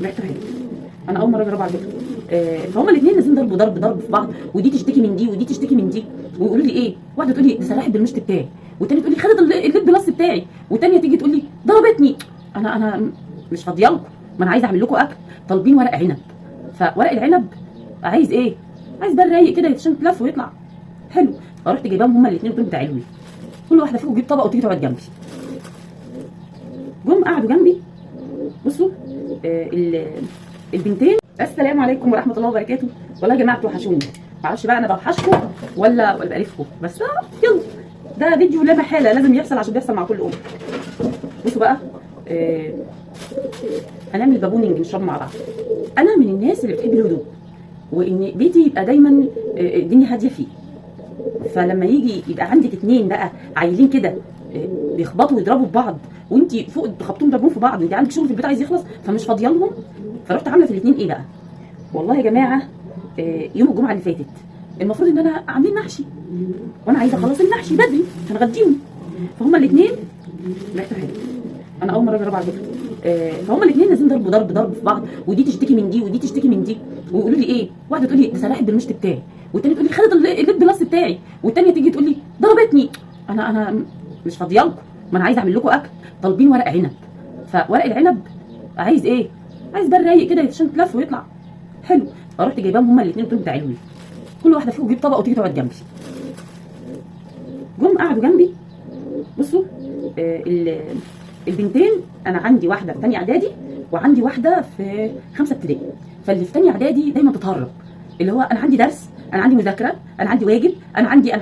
ريحته حلوه. انا اول مره اجربها على فكره. فهم الاثنين نازلين ضرب في بعض، ودي تشتكي من دي ودي تشتكي من دي، ويقولوا لي ايه، واحده تقول لي ده سرحت بالمشط بتاعي، والتانيه تقول لي خدت الليد بلس بتاعي، والتانيه تيجي تقول لي ضربتني. انا مش فاضيه لكم، ما انا عايزه اعمل لكم اكل. طالبين ورق عنب، فورق العنب عايز ايه؟ عايز بال رايق كده عشان يتلف ويطلع حلو. فرحت جايباهم هما الاثنين، قلت لهم تعالوا لي كل واحده فيكم تجيب طبق وتيجي تقعد جنبي. جم قعدوا جنبي. بصوا البنتين. السلام عليكم ورحمه الله وبركاته. والله يا جماعه بتوحشوني، معرفش بقى انا بوحشكم ولا بقرفكم، بس يلا ده فيديو لا محاله لازم يحصل عشان بيحصل مع كل ام. بصوا بقى، هنعمل بابونينج نشرب مع بعض. انا من الناس اللي بتحب الهدوء، وان بيتي يبقى دايما الدنيا هاديه فيه. فلما يبقى عندك اتنين بقى عايلين كده بيخبطوا ويضربوا في بعض، وانت فوق خبطهم ضربوهم في بعض، وانت عندك شغل في البيت عايز يخلص فمش فاضيه لهم، فرحت عامله في الاثنين ايه بقى. والله يا جماعه يوم الجمعه اللي فاتت المفروض ان انا عاملين محشي، وانا عايزه اخلص المحشي بدري عشان اغديهم. فهما الاثنين ريحته حلوه. انا اول مره اجربها على فكره. فهما الاثنين نازلين ضرب في بعض، ودي تشتكي من دي ودي تشتكي من دي، ويقولوا لي ايه، واحده تقول لي ده سرحت بالمشط بتاعي، والتانيه تقول لي خدت الليد بلس بتاعي، والتانيه تيجي تقول لي ضربتني. انا مش فاضيه لكم، ما انا عايزه اعمل لكم اكل. طالبين ورق عنب، فورق العنب عايز ايه؟ عايز بال رايق كده عشان يتلف ويطلع حلو. فرحت جايباهم هما الاثنين، قلت لهم تعالوا لي كل واحده فيكم تجيب طبق وتيجي تقعد جنبي. جم قعدوا جنبي. بصوا البنتين، انا عندي واحده في ثانيه اعدادي وعندي واحده في 5 ابتدائي. فاللي في ثانيه اعدادي دايما تتهرب، اللي هو انا عندي درس، انا عندي مذاكره، انا عندي واجب، انا عندي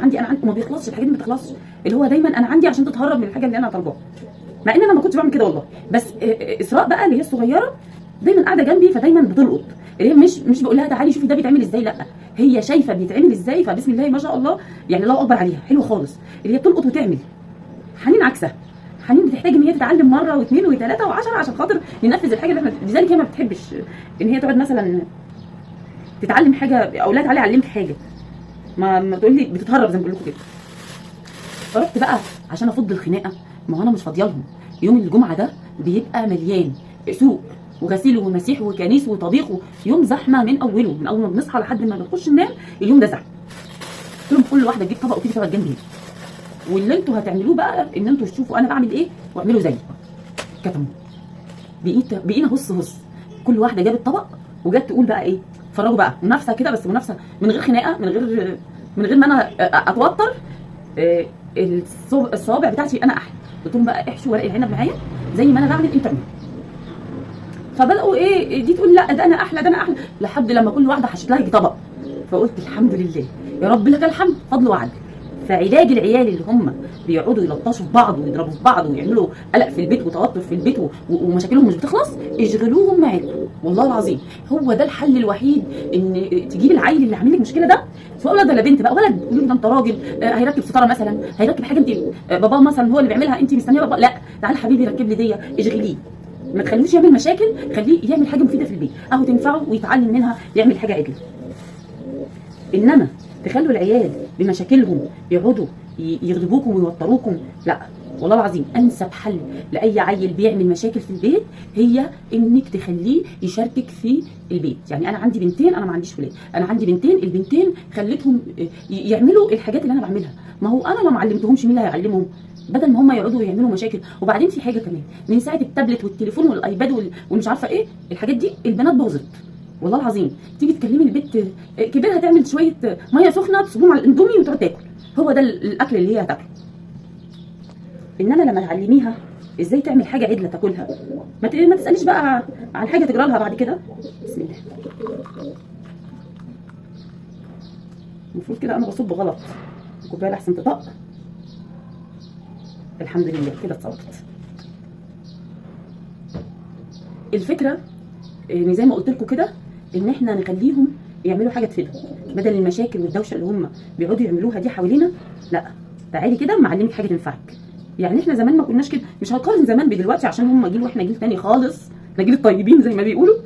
وما بيخلصش، الحاجات دي ما بتخلصش، اللي هو دايما انا عندي عشان تتهرب من الحاجه اللي انا طالباها. مع ان انا ما كنتش بعمل كده والله، بس اسراء بقى اللي هي الصغيره دايما قاعده جنبي، فدايما بتلقط، اللي هي مش بقول لها تعالي شوفي ده بيتعمل ازاي، لا هي شايفه بيتعمل ازاي، فبسم الله ما شاء الله يعني الله اكبر عليها، حلوه خالص اللي هي بتلقط وتعمل. حنين عكسها، حنين بتحتاج ان هي تتعلم مره واثنين وثلاثه وعشرة عشان خاطر ننفذ الحاجه اللي احنا، لذلك هي ما بتحبش ان هي تقعد مثلا تتعلم حاجه او لا تعالي علمك حاجه، ما تقول لي بتتهرب زي ما بقول لكم كده. فرحت بقى عشان افض الخناقه، ما هو انا مش فاضيه لهم. يوم الجمعه ده بيبقى مليان سوق وغسيل ومسيح وكنيس وطبيخ، يوم زحمه من اوله، من اول ما بنصحى لحد ما بنخش ننام اليوم ده زحمه. قلت لهم كل واحده تجيب طبق وتيجي تقعد جنبي، واللي انتوا هتعملوه بقى ان انتوا تشوفوا انا بعمل ايه واعملوا زيي. كتموا بقينا هص كل واحده جابت طبق وجت تقول بقى ايه، اتفرجوا بقى منافسه كده، بس منافسه من غير خناقه، من غير ما انا اتوتر. الصوابع بتاعتي انا احلى. قلت لهم بقى احشوا ورق العنب معايا زي ما انا بعمل انتوا اعملوا. فبداوا ايه، دي تقول لا ده انا احلى ده انا احلى، لحد لما كل واحده حشت لها طبق. فقلت الحمد لله يا رب لك الحمد، فضل وعدل. فعلاج العيال اللي هم بيقعدوا يلطشوا في بعض ويضربوا في بعض ويعملوا قلق في البيت وتوتر في البيت ومشاكلهم مش بتخلص، اشغلوهم معاكم والله العظيم. هو ده الحل الوحيد، ان تجيب العيل اللي عامل لك مشكله ده، سواء ولد ولا بنت بقى. ولد يقول لك ده انت راجل، هيركب ستاره مثلا، هيركب حاجه انت باباه مثلا هو اللي بيعملها انت مستنيه بابا، لا تعالى حبيبي ركب لي دي، اشغليه، ما تخليهوش يعمل مشاكل، خليه يعمل حاجه مفيده في البيت اهو تنفعه ويتعلم منها يعمل حاجه عدله. انما تخلوا العيال بمشاكلهم يقعدوا يغضبوكم ويوتروكم، لا والله العظيم انسب حل لاي عيل بيعمل مشاكل في البيت هي انك تخليه يشاركك في البيت. يعني انا عندي بنتين، انا ما عنديش ولاد، انا عندي بنتين، البنتين خليتهم يعملوا الحاجات اللي انا بعملها، ما هو انا ما علمتهمش، مين اللي هيعلمهم بدل ما هم يقعدوا يعملوا مشاكل. وبعدين في حاجه كمان، من ساعه التابلت والتليفون والايباد ومش عارفه ايه الحاجات دي، البنات باظت والله العظيم. تيجي تكلمي البنت كبيرها تعمل شويه ميه سخنه تصبهم على الاندومي وتقعد تاكل، هو ده الاكل اللي هي هتاكله. انما لما تعلميها ازاي تعمل حاجه عدله تاكلها، ما تساليش بقى عن حاجه تجرى لها بعد كده. بسم الله. المفروض كده انا بصب غلط، الكوبايه احسن تطق. الحمد لله كده اتصرفت. الفكره ان زي ما قلت لكم كده، ان احنا نخليهم يعملوا حاجه تفيدهم بدل المشاكل والدوشه اللي هم بيقعدوا يعملوها دي حوالينا. لا تعالي كده معلمك حاجه تنفعك. يعني احنا زمان ما كناش كده، مش هنقارن زمان بدلوقتي عشان هم جيل واحنا جيل تاني خالص، احنا جيل الطيبين زي ما بيقولوا.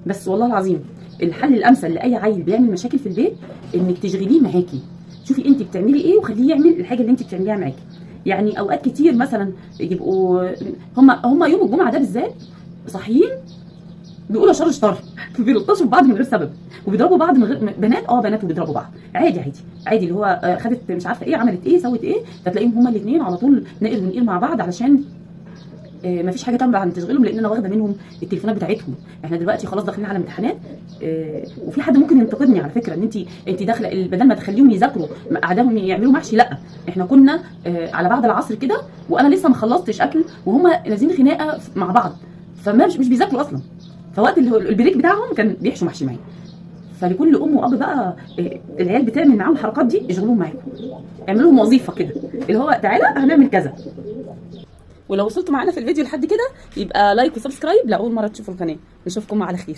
بس والله العظيم الحل الامثل لاي عيل بيعمل مشاكل في البيت انك تشغليه معاكي، شوفي انت بتعملي ايه وخليه يعمل الحاجه اللي انت بتعمليها معاكي. يعني اوقات كتير مثلا يبقوا هم يوم الجمعه ده بالذات صاحيين بيقولوا شر شطار بيلطشوا في بعض من غير سبب، وبيضربوا بعض من غير بنات، بنات وبيضربوا بعض عادي عادي عادي، اللي هو خدت مش عارفه ايه، عملت ايه، سوت ايه، فتلاقيهم هما الاثنين على طول نقل ونقيل مع بعض، علشان مفيش حاجه تنبع عن تشغيلهم، لان انا واخده منهم التليفونات بتاعتهم. احنا دلوقتي خلاص داخلين على امتحانات، وفي حد ممكن ينتقدني على فكره، ان انت داخله بدل ما تخليهم يذاكروا قعدهم يعملوا محشي. لا، احنا كنا على بعد العصر كده، وانا لسه ما خلصتش اكل، وهم نازلين خناقه مع بعض، فما مش بيذاكروا اصلا، فوقت البريك بتاعهم كان بيحشوا محشي معايا. فلكل ام واب بقى العيال بتعمل معاهم الحركات دي، يشغلوهم معاكم، اعملوا لهم وظيفه كده، اللي هو تعالى هنعمل كذا. ولو وصلتوا معانا في الفيديو لحد كده، يبقى لايك وسبسكرايب لاول مره تشوفوا القناه. نشوفكم على خير.